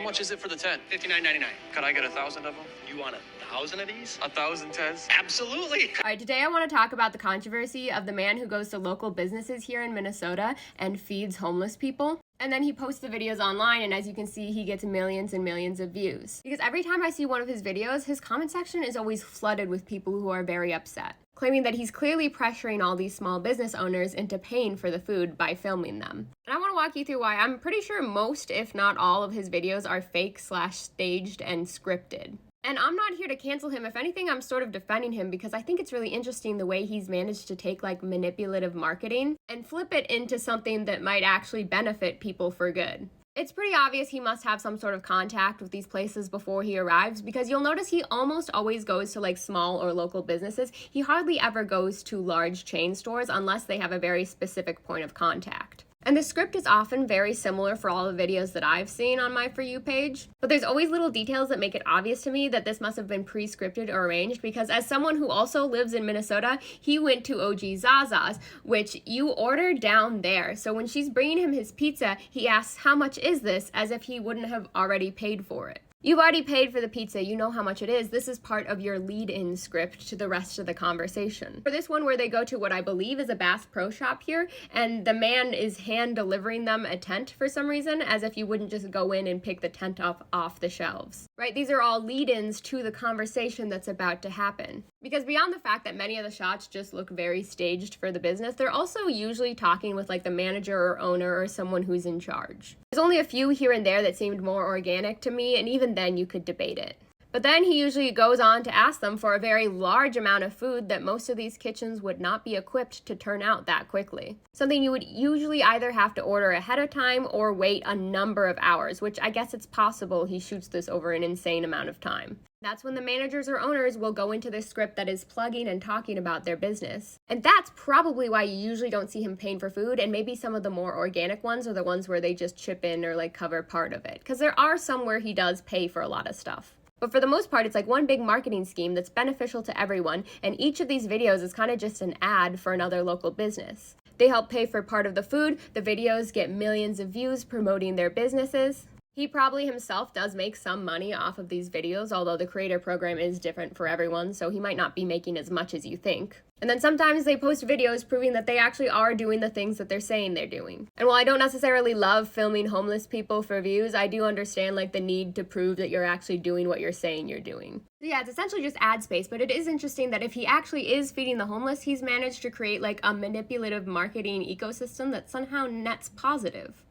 much is it for the 10? $59.99. Could I get 1,000 of them? You want 1,000 of these? 1,000 Tez? Absolutely. All right, today I want to talk about the controversy of the man who goes to local businesses here in Minnesota and feeds homeless people. And then he posts the videos online, and as you can see, he gets millions and millions of views. Because every time I see one of his videos, his comment section is always flooded with people who are very upset, claiming that he's clearly pressuring all these small business owners into paying for the food by filming them. And I want to walk you through why I'm pretty sure most, if not all, of his videos are fake/staged and scripted. And I'm not here to cancel him. If anything, I'm sort of defending him because I think it's really interesting the way he's managed to take like manipulative marketing and flip it into something that might actually benefit people for good. It's pretty obvious he must have some sort of contact with these places before he arrives, because you'll notice he almost always goes to like small or local businesses. He hardly ever goes to large chain stores unless they have a very specific point of contact. And the script is often very similar for all the videos that I've seen on my For You page. But there's always little details that make it obvious to me that this must have been pre-scripted or arranged, because as someone who also lives in Minnesota, he went to OG Zaza's, which you order down there. So when she's bringing him his pizza, he asks, "How much is this?" as if he wouldn't have already paid for it. You've already paid for the pizza, you know how much it is. This is part of your lead-in script to the rest of the conversation. For this one where they go to what I believe is a Bass Pro Shop here, and the man is hand-delivering them a tent for some reason, as if you wouldn't just go in and pick the tent off the shelves. Right? These are all lead-ins to the conversation that's about to happen. Because beyond the fact that many of the shots just look very staged for the business, they're also usually talking with like the manager or owner or someone who's in charge. There's only a few here and there that seemed more organic to me, and even then you could debate it. But then he usually goes on to ask them for a very large amount of food that most of these kitchens would not be equipped to turn out that quickly. Something you would usually either have to order ahead of time or wait a number of hours, which I guess it's possible he shoots this over an insane amount of time. That's when the managers or owners will go into this script that is plugging and talking about their business. And that's probably why you usually don't see him paying for food, and maybe some of the more organic ones are the ones where they just chip in or like cover part of it. Because there are some where he does pay for a lot of stuff. But for the most part, it's like one big marketing scheme that's beneficial to everyone, and each of these videos is kind of just an ad for another local business. They help pay for part of the food, the videos get millions of views promoting their businesses. He probably himself does make some money off of these videos, although the creator program is different for everyone, so he might not be making as much as you think. And then sometimes they post videos proving that they actually are doing the things that they're saying they're doing. And while I don't necessarily love filming homeless people for views, I do understand like the need to prove that you're actually doing what you're saying you're doing. So yeah, it's essentially just ad space, but it is interesting that if he actually is feeding the homeless, he's managed to create like a manipulative marketing ecosystem that somehow nets positive.